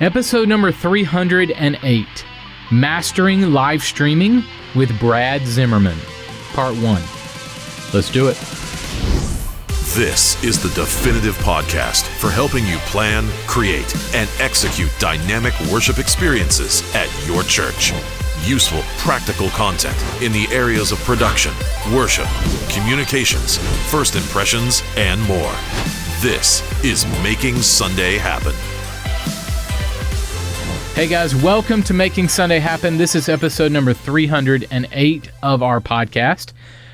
Episode number 308, Mastering Live Streaming with Brad Zimmerman, Part 1. Let's do it. This is the definitive podcast for helping you plan, create, and execute dynamic worship experiences at your church. Useful, practical content in the areas of production, worship, communications, first impressions, and more. This is Making Sunday Happen. Hey guys, welcome to Making Sunday Happen. This is episode number 308 of our podcast.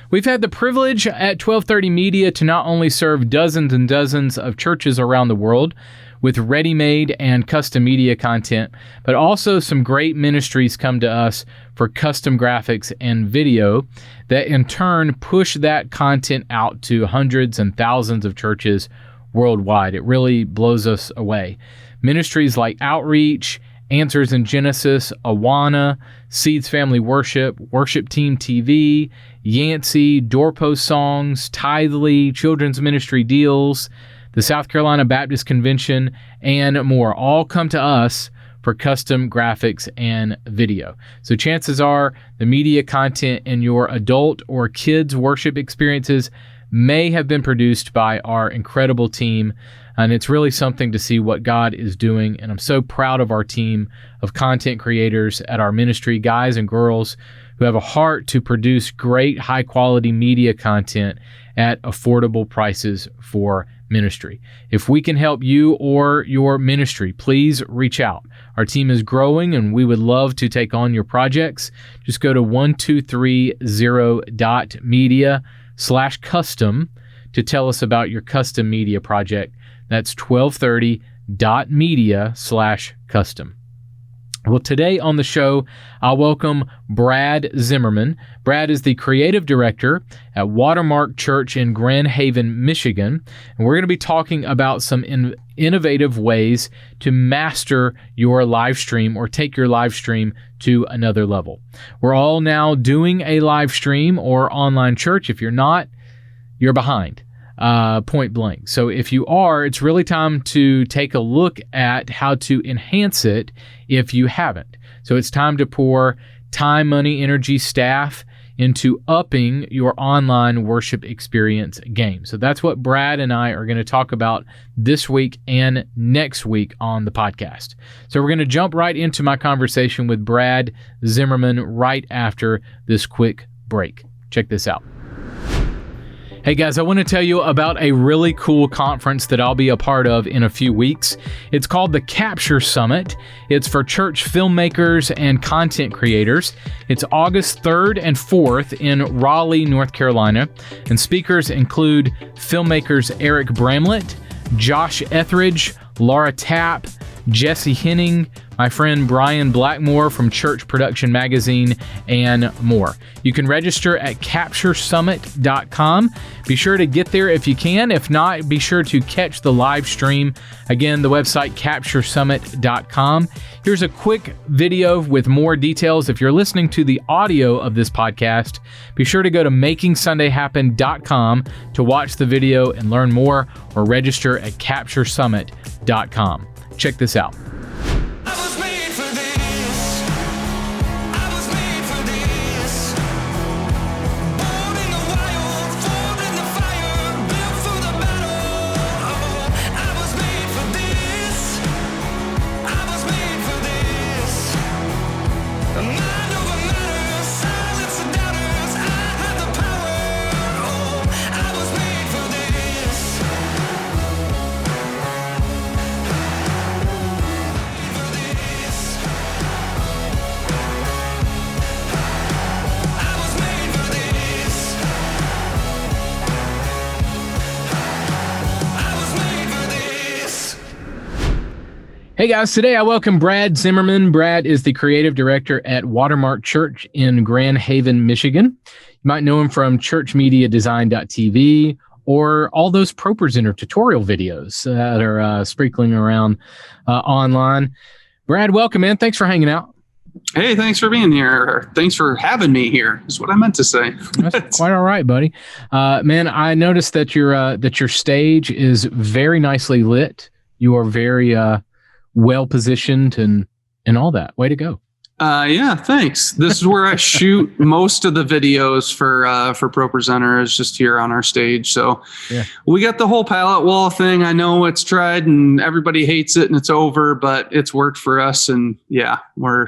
We've had the privilege at 1230 Media to not only serve dozens and dozens of churches around the world with ready-made and custom media content, but also some great ministries come to us for custom graphics and video that in turn push that content out to hundreds and thousands of churches worldwide. It really blows us away. Ministries like Outreach, Answers in Genesis, Awana, Seeds Family Worship, Worship Team TV, Yancey, Doorpost Songs, Tithely, Children's Ministry Deals, the South Carolina Baptist Convention, and more all come to us for custom graphics and video. So chances are the media content in your adult or kids worship experiences may have been produced by our incredible team. And it's really something to see what God is doing. And I'm so proud of our team of content creators at our ministry, guys and girls who have a heart to produce great, high-quality media content at affordable prices for ministry. If we can help you or your ministry, please reach out. Our team is growing, and we would love to take on your projects. Just go to 1230.media/custom to tell us about your custom media project. That's 1230.media/custom. Well, today on the show, I'll welcome Brad Zimmerman. Brad is the creative director at Watermark Church in Grand Haven, Michigan. And we're going to be talking about some innovative ways to master your live stream or take your live stream to another level. We're all now doing a live stream or online church. If you're not, you're behind. Point blank. So if you are, it's really time to take a look at how to enhance it if you haven't. So it's time to pour time, money, energy, staff into upping your online worship experience game. So that's what Brad and I are going to talk about this week and next week on the podcast. So we're going to jump right into my conversation with Brad Zimmerman right after this quick break. Check this out. Hey guys, I want to tell you about a really cool conference that I'll be a part of in a few weeks. It's called the Capture Summit. It's for church filmmakers and content creators. It's August 3rd and 4th in Raleigh, North Carolina. And speakers include filmmakers Eric Bramlett, Josh Etheridge, Laura Tapp, Jesse Henning, my friend Brian Blackmore from Church Production Magazine, and more. You can register at capturesummit.com. Be sure to get there if you can. If not, be sure to catch the live stream. Again, the website capturesummit.com. Here's a quick video with more details. If you're listening to the audio of this podcast, be sure to go to makingsundayhappen.com to watch the video and learn more, or register at capturesummit.com. Check this out. Hey guys, today I welcome Brad Zimmerman. Brad is the creative director at Watermark Church in Grand Haven, Michigan. You might know him from churchmediadesign.tv or all those ProPresenter tutorial videos that are sprinkling around online. Brad, welcome, man. Thanks for hanging out. Hey, thanks for being here. Thanks for having me here, is what I meant to say. That's quite all right, buddy. Man, I noticed that your stage is very nicely lit. You are very well positioned and all that. Way to go. Yeah, thanks. This is where I shoot most of the videos for Pro Presenter, is just here on our stage. So we got the whole palette wall thing. I know it's tried and everybody hates it and it's over, but it's worked for us. And yeah, we're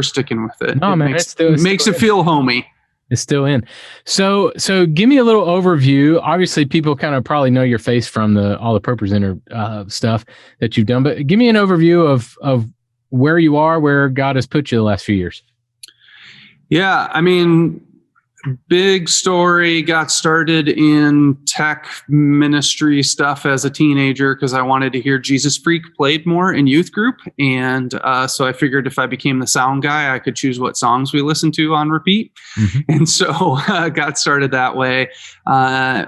sticking with it. No, man, makes it feel homey. It's still in. So give me a little overview. Obviously, people kind of probably know your face from all the Pro Presenter stuff that you've done, but give me an overview of where you are, where God has put you the last few years. Yeah, I mean, big story. Got started in tech ministry stuff as a teenager because I wanted to hear Jesus Freak played more in youth group. And so I figured if I became the sound guy, I could choose what songs we listened to on repeat. Mm-hmm. And so got started that way.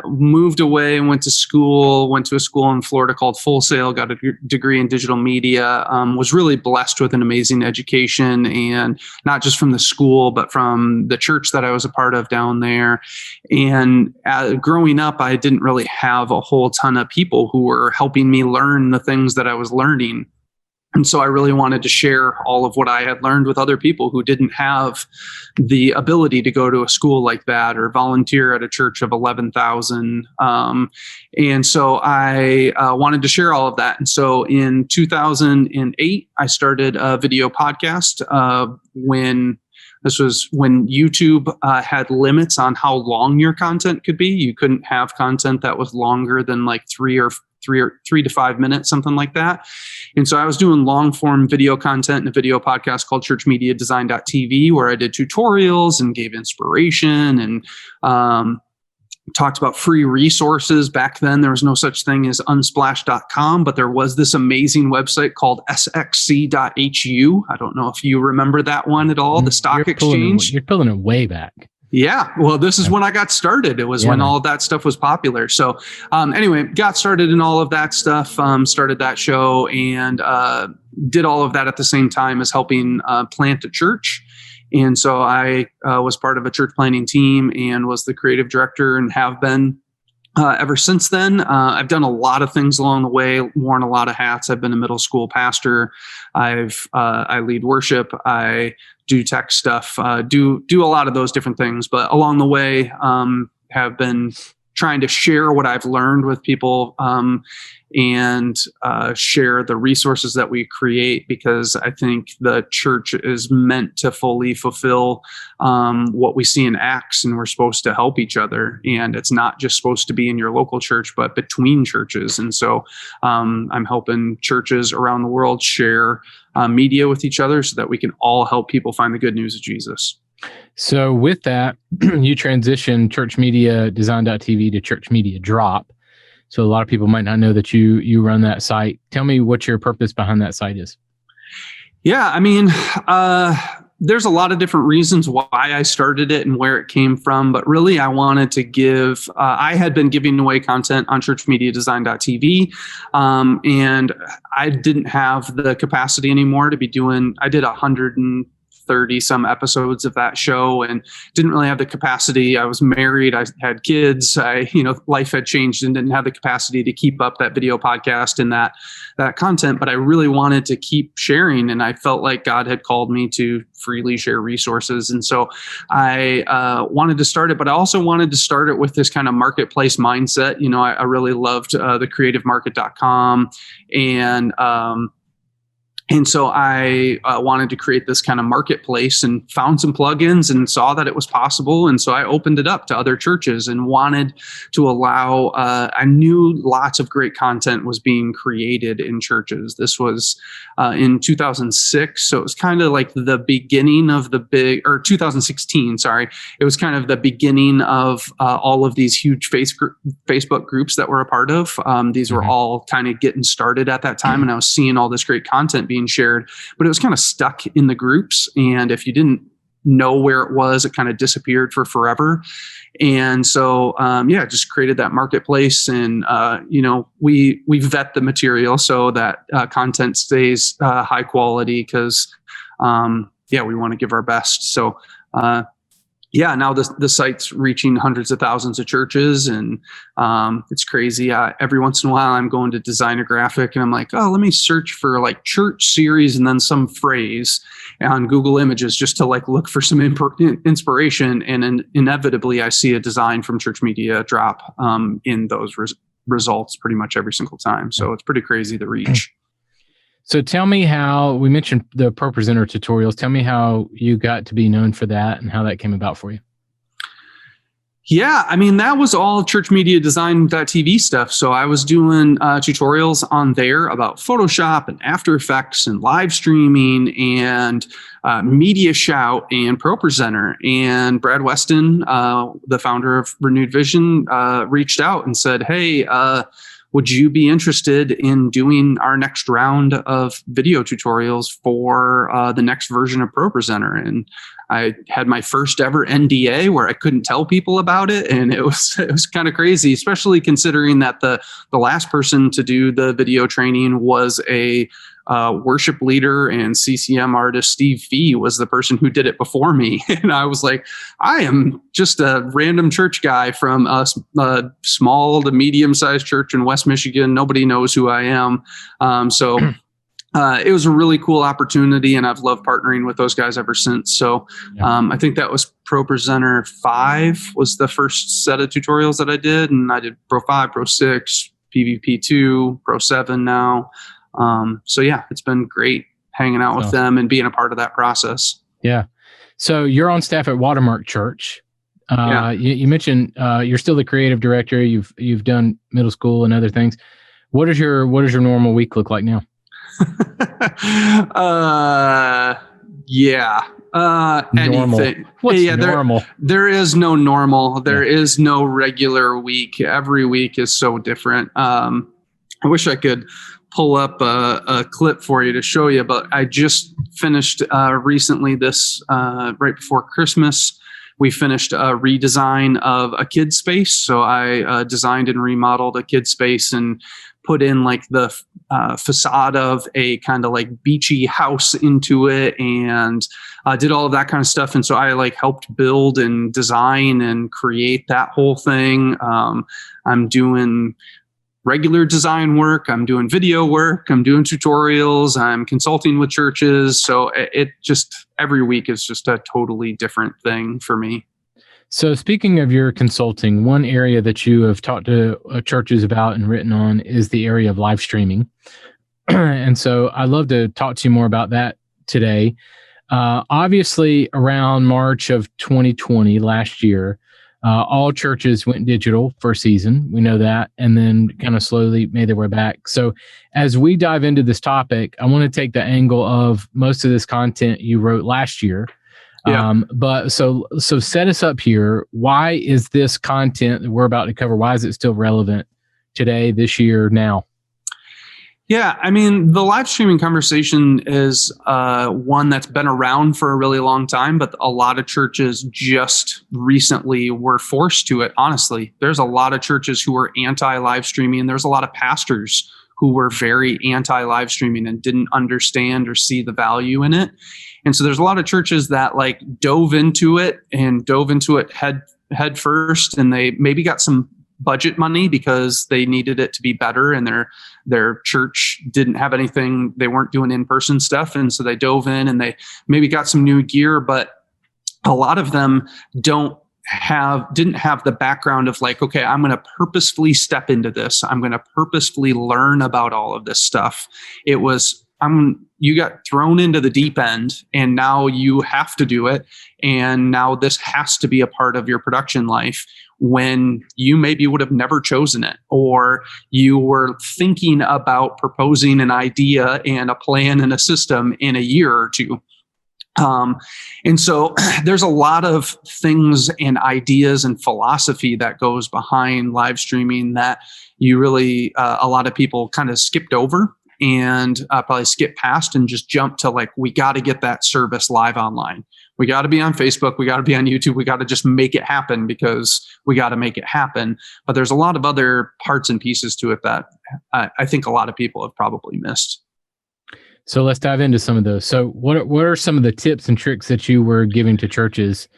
Moved away and went to a school in Florida called Full Sail, got a degree in digital media, was really blessed with an amazing education, and not just from the school, but from the church that I was a part of down there. And growing up, I didn't really have a whole ton of people who were helping me learn the things that I was learning. And so I really wanted to share all of what I had learned with other people who didn't have the ability to go to a school like that or volunteer at a church of 11,000. And so I wanted to share all of that. And so in 2008, I started a video podcast when YouTube had limits on how long your content could be. You couldn't have content that was longer than like 3 to 5 minutes, something like that. And so I was doing long form video content in a video podcast called churchmediadesign.tv, where I did tutorials and gave inspiration and talked about free resources. Back then, there was no such thing as unsplash.com, but there was this amazing website called sxc.hu. I don't know if you remember that one at all, the stock exchange. You're pulling it way back. Yeah, well, this is when I got started. It was when all of that stuff was popular. So anyway, got started in all of that stuff, started that show, and did all of that at the same time as helping plant a church. And so I was part of a church planting team and was the creative director and have been ever since then. I've done a lot of things along the way, worn a lot of hats. I've been a middle school pastor. I lead worship. I do tech stuff, do a lot of those different things. But along the way, have been trying to share what I've learned with people and share the resources that we create, because I think the church is meant to fully fulfill what we see in Acts, and we're supposed to help each other. And it's not just supposed to be in your local church, but between churches. And so I'm helping churches around the world share media with each other so that we can all help people find the good news of Jesus. So with that, you transition churchmediadesign.tv to Church Media Drop. So a lot of people might not know that you run that site. Tell me what your purpose behind that site is. Yeah, I mean, there's a lot of different reasons why I started it and where it came from, but really I wanted to give, I had been giving away content on churchmediadesign.tv, and I didn't have the capacity anymore to be doing, I did 130 some episodes of that show and didn't really have the capacity. I was married, I had kids, life had changed and didn't have the capacity to keep up that video podcast and that content, but I really wanted to keep sharing, and I felt like God had called me to freely share resources. And so I wanted to start it, but I also wanted to start it with this kind of marketplace mindset. I really loved the creativemarket.com and so I wanted to create this kind of marketplace and found some plugins and saw that it was possible. And so I opened it up to other churches and wanted to allow, I knew lots of great content was being created in churches. This was in 2006. So it was kind of like the beginning of 2016, sorry. It was kind of the beginning of all of these huge Facebook groups that we're a part of. These were all kind of getting started at that time. And I was seeing all this great content being shared, but it was kind of stuck in the groups. And if you didn't know where it was, it kind of disappeared for forever. And so, just created that marketplace, and, we vet the material so that content stays high quality because, we want to give our best. So, yeah, now the site's reaching hundreds of thousands of churches, and it's crazy. Every once in a while, I'm going to design a graphic, and I'm like, oh, let me search for like church series and then some phrase on Google Images just to like look for some inspiration, and inevitably, I see a design from church media drop in those results pretty much every single time. So it's pretty crazy the reach. So tell me how, we mentioned the ProPresenter tutorials. Tell me how you got to be known for that and how that came about for you. Yeah, I mean, that was all Church Media Design.tv stuff. So I was doing tutorials on there about Photoshop and After Effects and live streaming and Media Shout and ProPresenter. And Brad Weston, the founder of Renewed Vision, reached out and said, hey, would you be interested in doing our next round of video tutorials for the next version of ProPresenter? And I had my first ever NDA where I couldn't tell people about it, and it was kind of crazy, especially considering that the last person to do the video training was a worship leader and CCM artist. Steve Fee was the person who did it before me. And I was like, I am just a random church guy from a small to medium-sized church in West Michigan. Nobody knows who I am. So it was a really cool opportunity, and I've loved partnering with those guys ever since. So I think that was ProPresenter 5 was the first set of tutorials that I did. And I did Pro 5, Pro 6, PVP 2, Pro 7 now. So yeah, it's been great hanging out with them and being a part of that process. Yeah. So you're on staff at Watermark Church. You mentioned you're still the creative director. You've done middle school and other things. What does your normal week look like now? Anything. What's normal? There is no normal. There is no regular week. Every week is so different. I wish I could pull up a clip for you to show you, but I just finished recently this right before Christmas. We finished a redesign of a kid space. So I designed and remodeled a kid space and put in like the facade of a kind of like beachy house into it, and did all of that kind of stuff. And so I like helped build and design and create that whole thing. I'm doing regular design work. I'm doing video work. I'm doing tutorials. I'm consulting with churches. So it just, every week is just a totally different thing for me. So speaking of your consulting, one area that you have talked to churches about and written on is the area of live streaming. And so I'd love to talk to you more about that today. Obviously, around March of 2020, last year, all churches went digital for a season. We know that, and then kind of slowly made their way back. So as we dive into this topic, I want to take the angle of most of this content you wrote last year. But so set us up here. Why is this content that we're about to cover, why is it still relevant today, this year, now? Yeah, I mean, the live streaming conversation is one that's been around for a really long time, but a lot of churches just recently were forced to it, honestly. There's a lot of churches who were anti-live streaming. There's a lot of pastors who were very anti-live streaming and didn't understand or see the value in it. And so there's a lot of churches that like dove into it head first, and they maybe got some budget money because they needed it to be better, and their church didn't have anything, they weren't doing in-person stuff, and so they dove in and they maybe got some new gear, but a lot of them didn't have the background of like, okay, I'm going to purposefully step into this, I'm going to purposefully learn about all of this stuff. It was you got thrown into the deep end, and now you have to do it, and now this has to be a part of your production life, when you maybe would have never chosen it, or you were thinking about proposing an idea and a plan and a system in a year or two. And so there's a lot of things and ideas and philosophy that goes behind live streaming that you really, a lot of people kind of skipped over and probably skipped past and just jumped to like, we got to get that service live online. We got to be on Facebook. We got to be on YouTube. We got to just make it happen because we got to make it happen. But there's a lot of other parts and pieces to it that I think a lot of people have probably missed. So let's dive into some of those. So what are some of the tips and tricks that you were giving to churches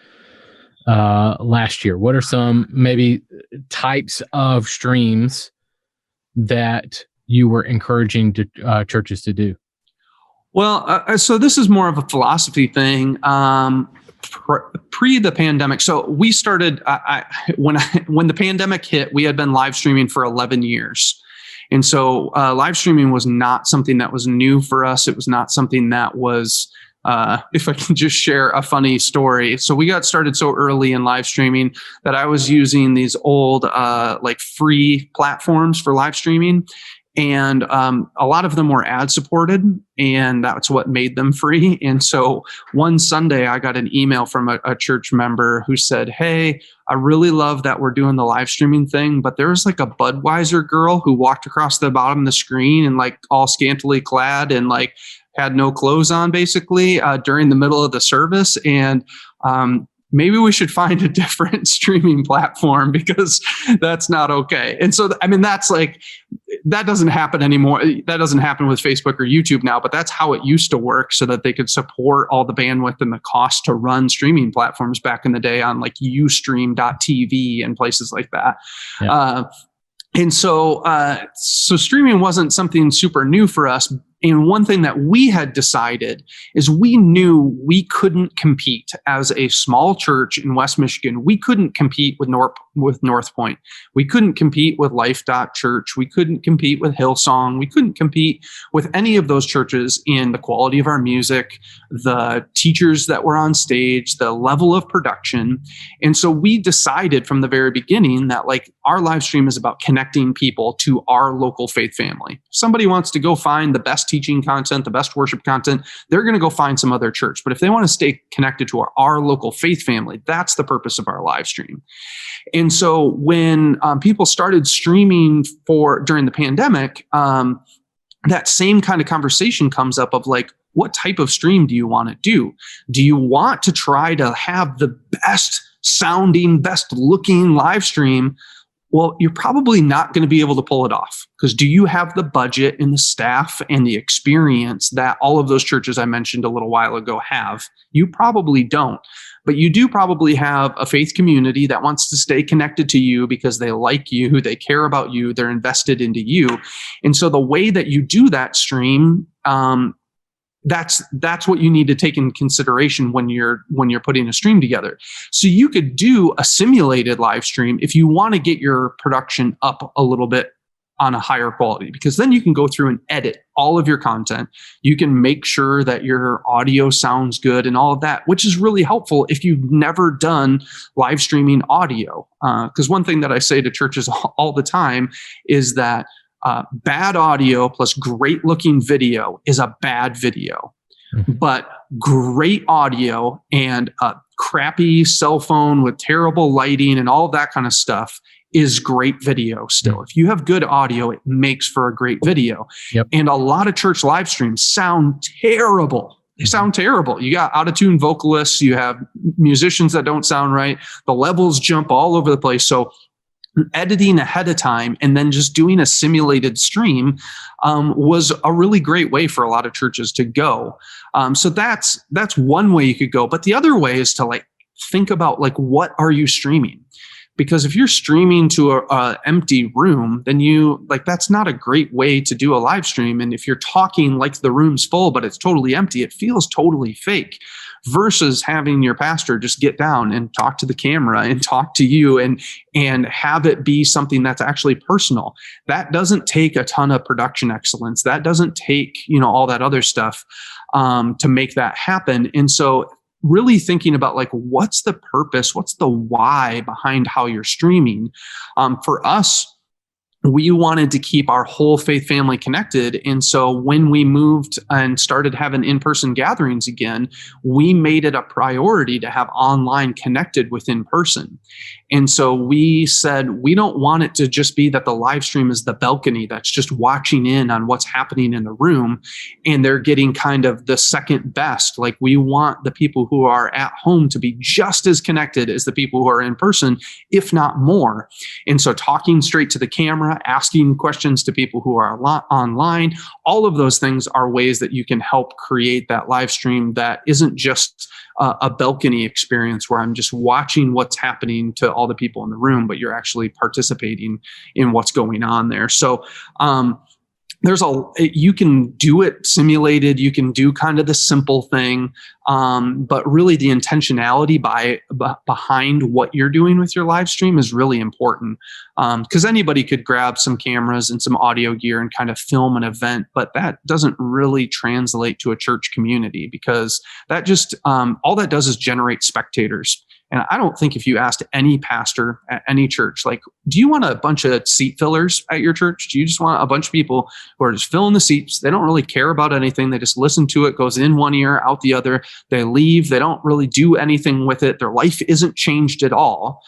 last year? What are some maybe types of streams that you were encouraging to, churches to do? Well, so this is more of a philosophy thing. Pre the pandemic, so we started when the pandemic hit, we had been live streaming for 11 years. And so live streaming was not something that was new for us. It was not something that was, if I can just share a funny story. So we got started so early in live streaming that I was using these old like free platforms for live streaming. And a lot of them were ad supported, and that's what made them free. And so one Sunday, I got an email from a church member who said, "Hey, I really love that we're doing the live streaming thing, but there was like a Budweiser girl who walked across the bottom of the screen and like all scantily clad and like had no clothes on basically during the middle of the service. And maybe we should find a different streaming platform because that's not okay." And so, I mean, that's like, that doesn't happen anymore. That doesn't happen with Facebook or YouTube now, but that's how it used to work so that they could support all the bandwidth and the cost to run streaming platforms back in the day on like Ustream.tv and places like that. Yeah. And so streaming wasn't something super new for us. And one thing that we had decided is we knew we couldn't compete as a small church in West Michigan. We couldn't compete with North Point. We couldn't compete with Life.Church. We couldn't compete with Hillsong. We couldn't compete with any of those churches in the quality of our music, the teachers that were on stage, the level of production. And so we decided from the very beginning that like our live stream is about connecting people to our local faith family. If somebody wants to go find the best teaching content, the best worship content, they're going to go find some other church. But if they want to stay connected to our local faith family, that's the purpose of our live stream. And so when people started streaming during the pandemic, that same kind of conversation comes up of like, what type of stream do you want to do? Do you want to try to have the best sounding, best looking live stream? Well, you're probably not going to be able to pull it off because do you have the budget and the staff and the experience that all of those churches I mentioned a little while ago have? You probably don't, but you do probably have a faith community that wants to stay connected to you because they like you, they care about you, they're invested into you. And so the way that you do that stream, that's what you need to take in consideration when you're putting a stream together. So you could do a simulated live stream if you want to get your production up a little bit on a higher quality, because then you can go through and edit all of your content. You can make sure that your audio sounds good and all of that, which is really helpful if you've never done live streaming audio. Because one thing that I say to churches all the time is that bad audio plus great looking video is a bad video, but great audio and a crappy cell phone with terrible lighting and all of that kind of stuff is great video still. If you have good audio, it makes for a great video. Yep. And a lot of church live streams sound terrible. They sound terrible. You got out-of-tune vocalists, you have musicians that don't sound right. The levels jump all over the place. So editing ahead of time and then just doing a simulated stream was a really great way for a lot of churches to go. So that's one way you could go. But the other way is to like think about like, what are you streaming? Because if you're streaming to a empty room, then that's not a great way to do a live stream. And if you're talking like the room's full, but it's totally empty, it feels totally fake. Versus having your pastor just get down and talk to the camera and talk to you and have it be something that's actually personal. That doesn't take a ton of production excellence. That doesn't take, all that other stuff to make that happen. And so really thinking about like, what's the purpose? What's the why behind how you're streaming? For us, we wanted to keep our whole faith family connected. And so when we moved and started having in-person gatherings again, we made it a priority to have online connected with in person. And so we said, we don't want it to just be that the live stream is the balcony that's just watching in on what's happening in the room, and they're getting kind of the second best. Like, we want the people who are at home to be just as connected as the people who are in person, if not more. And so talking straight to the camera, asking questions to people who are online, all of those things are ways that you can help create that live stream that isn't just a balcony experience where I'm just watching what's happening to all the people in the room, but you're actually participating in what's going on there. So you can do it simulated, you can do kind of the simple thing, but really the intentionality behind what you're doing with your live stream is really important, because anybody could grab some cameras and some audio gear and kind of film an event, but that doesn't really translate to a church community, because that just all that does is generate spectators. And I don't think if you asked any pastor at any church, like, do you want a bunch of seat fillers at your church? Do you just want a bunch of people who are just filling the seats? They don't really care about anything. They just listen to it, goes in one ear, out the other. They leave. They don't really do anything with it. Their life isn't changed at all.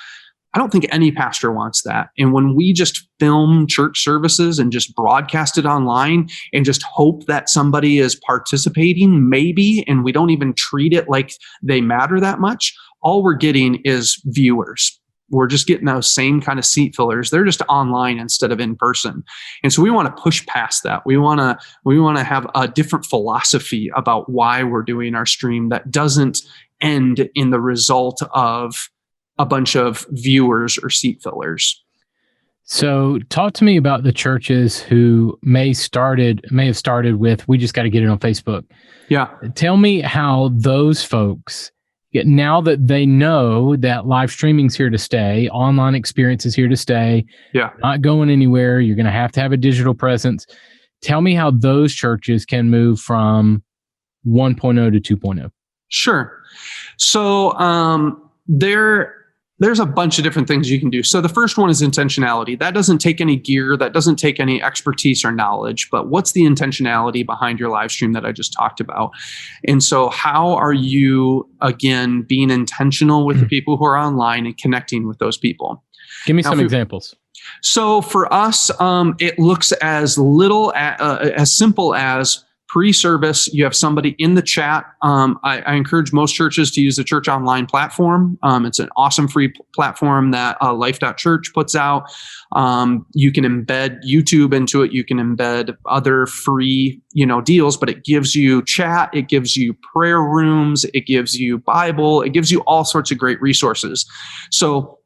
I don't think any pastor wants that. And when we just film church services and just broadcast it online and just hope that somebody is participating, maybe, and we don't even treat it like they matter that much, all we're getting is viewers. We're just getting those same kind of seat fillers. They're just online instead of in person. And so we want to push past that. We want to have a different philosophy about why we're doing our stream that doesn't end in the result of a bunch of viewers or seat fillers. So talk to me about the churches who may have started with, we just got to get it on Facebook. Yeah. Tell me how those folks, now that they know that live streaming's here to stay, online experience is here to stay, not going anywhere, you're going to have a digital presence. Tell me how those churches can move from 1.0 to 2.0. Sure. So there's a bunch of different things you can do. So the first one is intentionality. That doesn't take any gear. That doesn't take any expertise or knowledge. But what's the intentionality behind your live stream that I just talked about? And so how are you, again, being intentional with the people who are online and connecting with those people? Give me some examples. So for us, it looks as simple as pre-service, you have somebody in the chat. I encourage most churches to use the Church Online platform. It's an awesome free platform that Life.Church puts out. You can embed YouTube into it. You can embed other free, deals, but it gives you chat. It gives you prayer rooms. It gives you Bible. It gives you all sorts of great resources. So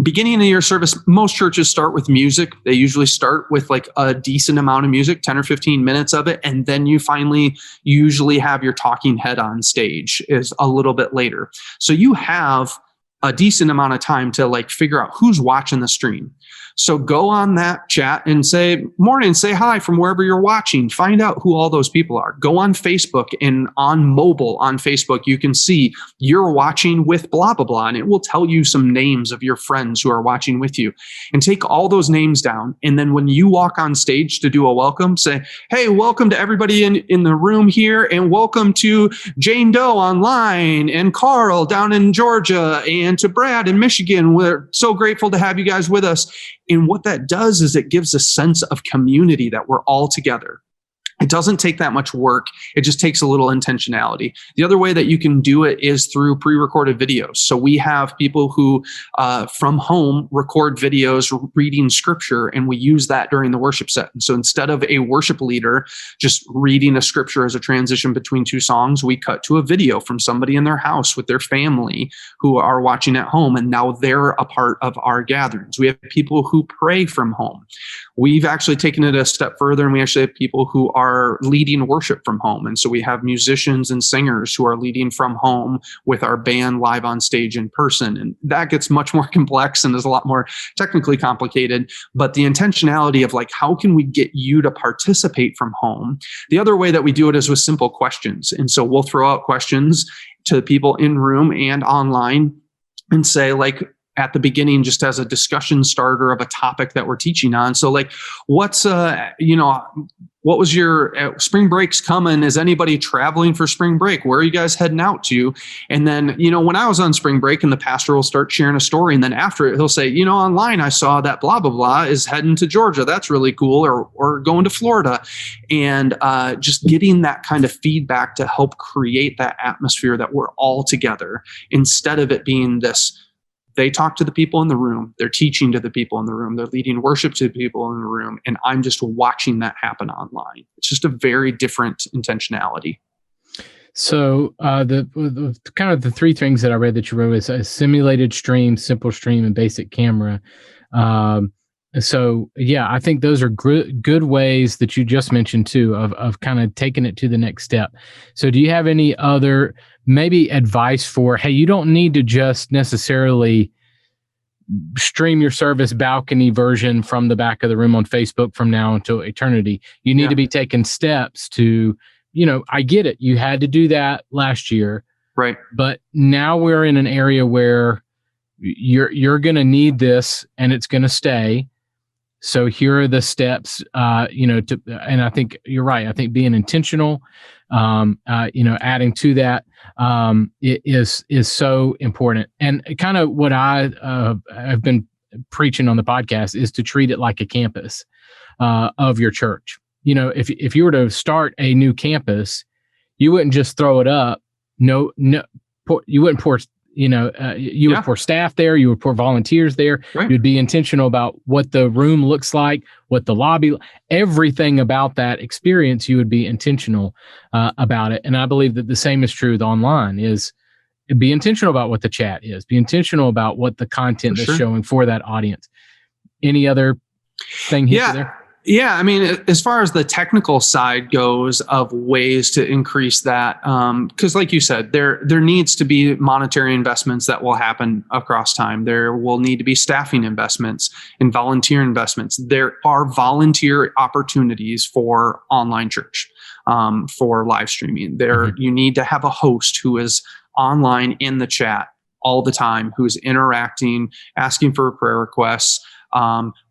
beginning of your service, most churches start with music. They usually start with like a decent amount of music, 10 or 15 minutes of it. And then you finally usually have your talking head on stage is a little bit later. So you have a decent amount of time to like figure out who's watching the stream. So go on that chat and say morning, say hi from wherever you're watching. Find out who all those people are. Go on Facebook, and on mobile on Facebook, you can see you're watching with blah, blah, blah. And it will tell you some names of your friends who are watching with you. And take all those names down. And then when you walk on stage to do a welcome, say, hey, welcome to everybody in the room here. And welcome to Jane Doe online, and Carl down in Georgia, and to Brad in Michigan. We're so grateful to have you guys with us. And what that does is it gives a sense of community that we're all together. It doesn't take that much work. It just takes a little intentionality. The other way that you can do it is through pre-recorded videos. So we have people who from home record videos reading scripture, and we use that during the worship set. And so instead of a worship leader just reading a scripture as a transition between two songs, we cut to a video from somebody in their house with their family who are watching at home, and now they're a part of our gatherings. We have people who pray from home. We've actually taken it a step further, and we actually have people who are leading worship from home. And so we have musicians and singers who are leading from home with our band live on stage in person. And that gets much more complex and is a lot more technically complicated. But the intentionality of like, how can we get you to participate from home? The other way that we do it is with simple questions. And so we'll throw out questions to the people in room and online and say, like, at the beginning just as a discussion starter of a topic that we're teaching on. So like, what's, what was your spring break's coming? Is anybody traveling for spring break? Where are you guys heading out to? And then, when I was on spring break, and the pastor will start sharing a story, and then after it, he'll say, online, I saw that blah, blah, blah is heading to Georgia. That's really cool. Or going to Florida. And just getting that kind of feedback to help create that atmosphere that we're all together, instead of it being this, they talk to the people in the room, they're teaching to the people in the room, they're leading worship to the people in the room, and I'm just watching that happen online. It's just a very different intentionality. So the kind of the three things that I read that you wrote is a simulated stream, simple stream, and basic camera. So yeah, I think those are good ways that you just mentioned too, of kind of taking it to the next step. So do you have any other maybe advice for, hey, you don't need to just necessarily stream your service balcony version from the back of the room on Facebook from now until eternity. You need to be taking steps to, I get it. You had to do that last year. Right. But now we're in an area where you're going to need this and it's going to stay. So here are the steps, and I think you're right. I think being intentional, adding to that, it is so important. And kind of what I have been preaching on the podcast is to treat it like a campus of your church. If you were to start a new campus, you wouldn't just throw it up. You wouldn't pour. You would pour staff there, you would pour volunteers there. Right. You'd be intentional about what the room looks like, what the lobby, everything about that experience, you would be intentional about it. And I believe that the same is true with online, is be intentional about what the chat is, be intentional about what the content is showing for that audience. Any other thing here there? Yeah, I mean, as far as the technical side goes of ways to increase that, because like you said, there needs to be monetary investments that will happen across time. There will need to be staffing investments and volunteer investments. There are volunteer opportunities for online church, for live streaming. You need to have a host who is online in the chat all the time, who's interacting, asking for prayer requests,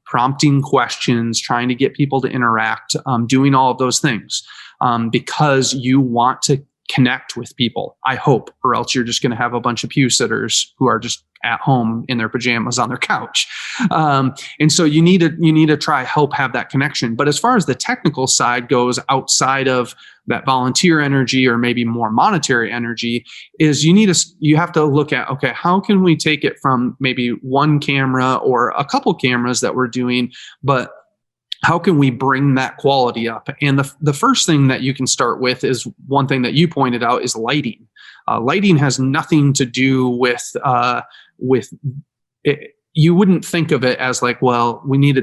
prompting questions, trying to get people to interact, doing all of those things, because you want to connect with people, I hope, or else you're just going to have a bunch of pew sitters who are just at home in their pajamas on their couch. And so you need to try help have that connection. But as far as the technical side goes, outside of that volunteer energy or maybe more monetary energy, is you have to look at, okay, how can we take it from maybe one camera or a couple cameras that we're doing, but how can we bring that quality up? And the first thing that you can start with is one thing that you pointed out is lighting. Lighting has nothing to do with it. You wouldn't think of it as like, well, we need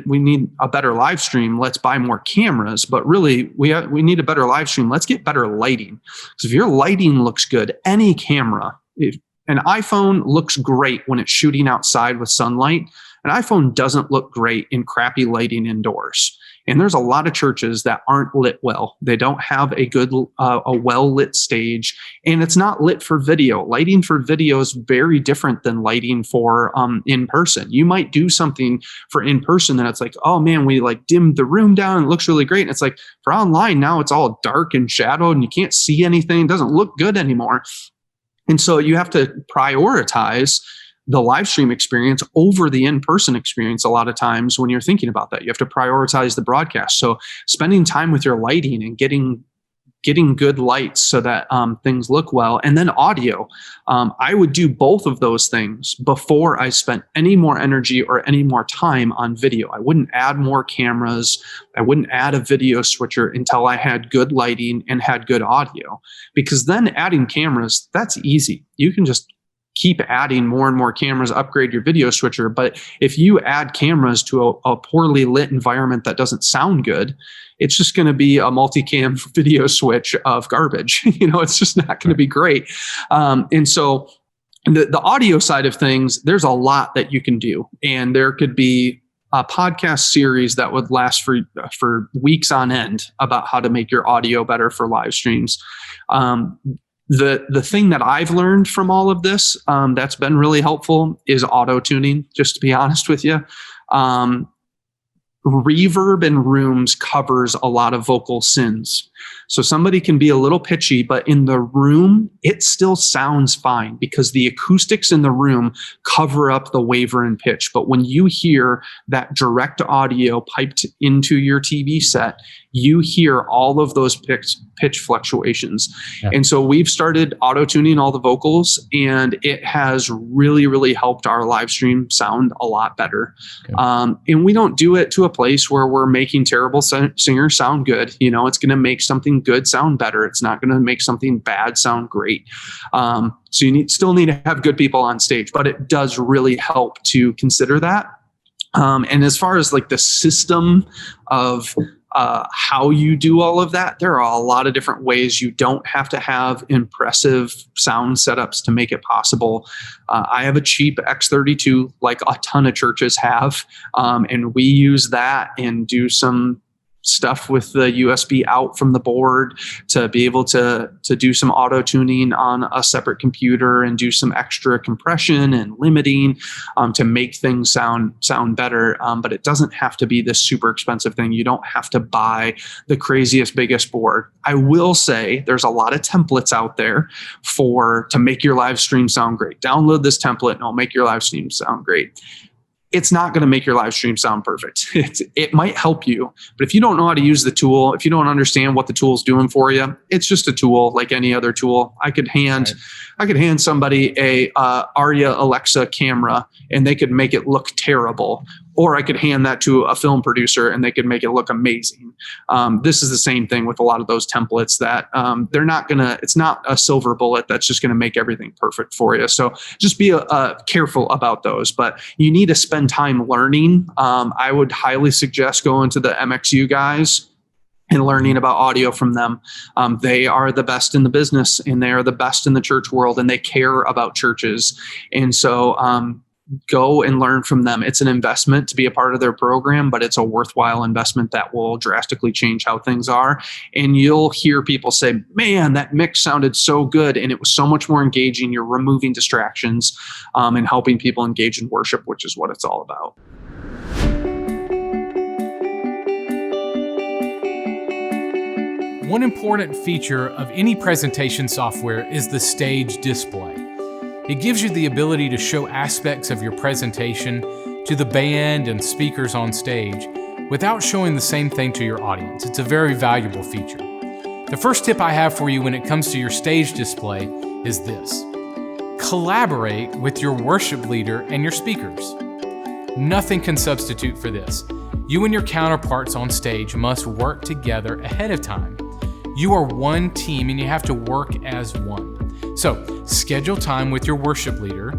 a better live stream, let's buy more cameras. But really, we need a better live stream, let's get better lighting. Because if your lighting looks good, any camera, if an iPhone looks great when it's shooting outside with sunlight, an iPhone doesn't look great in crappy lighting indoors. And there's a lot of churches that aren't lit well. They don't have a good, a well-lit stage, and it's not lit for video. Lighting for video is very different than lighting for in-person. You might do something for in-person and it's like, oh man, we like dimmed the room down and it looks really great. And it's like, for online now, it's all dark and shadowed and you can't see anything. It doesn't look good anymore. And so you have to prioritize the live stream experience over the in-person experience. A lot of times when you're thinking about that, you have to prioritize the broadcast. So spending time with your lighting and getting good lights so that things look well. And then audio. I would do both of those things before I spent any more energy or any more time on video. I wouldn't add more cameras. I wouldn't add a video switcher until I had good lighting and had good audio. Because then adding cameras, that's easy. You can just keep adding more and more cameras, upgrade your video switcher. But if you add cameras to a poorly lit environment that doesn't sound good, it's just going to be a multicam video switch of garbage. It's just not going to be great. And so the audio side of things, there's a lot that you can do. And there could be a podcast series that would last for weeks on end about how to make your audio better for live streams. The thing that I've learned from all of this that's been really helpful is auto tuning. Just to be honest with you, reverb in rooms covers a lot of vocal sins. So somebody can be a little pitchy, but in the room, it still sounds fine because the acoustics in the room cover up the waver in pitch. But when you hear that direct audio piped into your TV set, you hear all of those pitch fluctuations. Yeah. And so we've started auto-tuning all the vocals, and it has really, really helped our live stream sound a lot better. Okay. And we don't do it to a place where we're making terrible singers sound good. You know, it's going to make something good sound better. It's not going to make something bad sound great. So you still need to have good people on stage, but it does really help to consider that. And as far as like the system of how you do all of that, there are a lot of different ways. You don't have to have impressive sound setups to make it possible. I have a cheap X32 like a ton of churches have, and we use that and do some stuff with the USB out from the board to be able to do some auto tuning on a separate computer and do some extra compression and limiting to make things sound better. But it doesn't have to be this super expensive thing. You don't have to buy the craziest, biggest board. I will say there's a lot of templates out there to make your live stream sound great. Download this template and it'll make your live stream sound great. It's not going to make your live stream sound perfect. It might help you, but if you don't know how to use the tool, if you don't understand what the tool is doing for you, it's just a tool like any other tool. I could hand somebody a Aria Alexa camera and they could make it look terrible, or I could hand that to a film producer and they could make it look amazing. This is the same thing with a lot of those templates that it's not a silver bullet that's just going to make everything perfect for you. So just be careful about those, but you need to spend time learning. I would highly suggest going to the MXU guys and learning about audio from them. They are the best in the business, and they are the best in the church world, and they care about churches. And so go and learn from them. It's an investment to be a part of their program, but it's a worthwhile investment that will drastically change how things are. And you'll hear people say, man, that mix sounded so good and it was so much more engaging. You're removing distractions and helping people engage in worship, which is what it's all about. One important feature of any presentation software is the stage display. It gives you the ability to show aspects of your presentation to the band and speakers on stage without showing the same thing to your audience. It's a very valuable feature. The first tip I have for you when it comes to your stage display is this: collaborate with your worship leader and your speakers. Nothing can substitute for this. You and your counterparts on stage must work together ahead of time. You are one team and you have to work as one. So, schedule time with your worship leader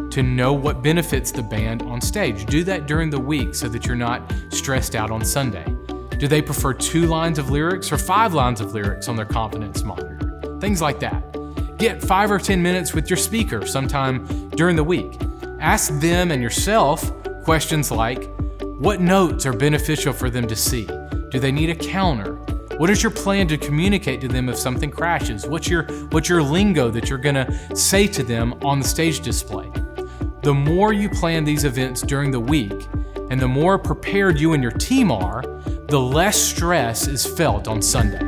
to know what benefits the band on stage. Do that during the week so that you're not stressed out on Sunday. Do they prefer 2 lines of lyrics or 5 lines of lyrics on their confidence monitor? Things like that. Get 5 or 10 minutes with your speaker sometime during the week. Ask them and yourself questions like, what notes are beneficial for them to see? Do they need a counter? What is your plan to communicate to them if something crashes? What's your lingo that you're gonna say to them on the stage display? The more you plan these events during the week, and the more prepared you and your team are, the less stress is felt on Sunday.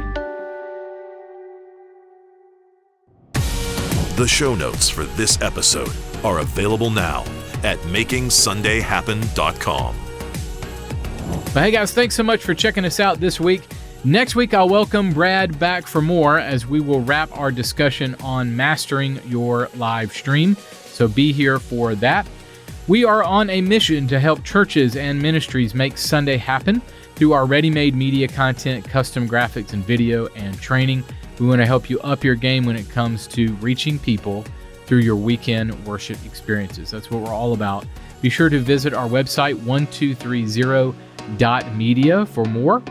The show notes for this episode are available now at makingsundayhappen.com. But hey guys, thanks so much for checking us out this week. Next week, I'll welcome Brad back for more as we will wrap our discussion on mastering your live stream. So be here for that. We are on a mission to help churches and ministries make Sunday happen through our ready-made media content, custom graphics and video, and training. We want to help you up your game when it comes to reaching people through your weekend worship experiences. That's what we're all about. Be sure to visit our website, 1230.media, for more.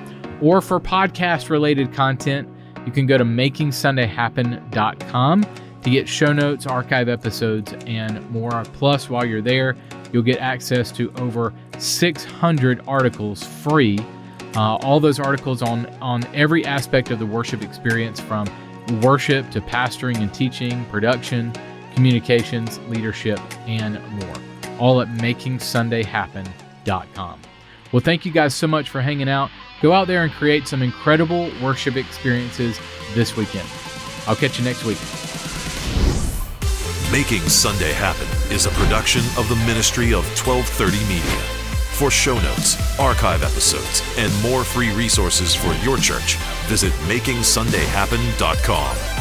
Or for podcast-related content, you can go to makingsundayhappen.com to get show notes, archive episodes, and more. Plus, while you're there, you'll get access to over 600 articles free. All those articles on every aspect of the worship experience, from worship to pastoring and teaching, production, communications, leadership, and more. All at MakingSundayHappen.com. Well, thank you guys so much for hanging out. Go out there and create some incredible worship experiences this weekend. I'll catch you next week. Making Sunday Happen is a production of the ministry of 1230 Media. For show notes, archive episodes, and more free resources for your church, visit MakingSundayHappen.com.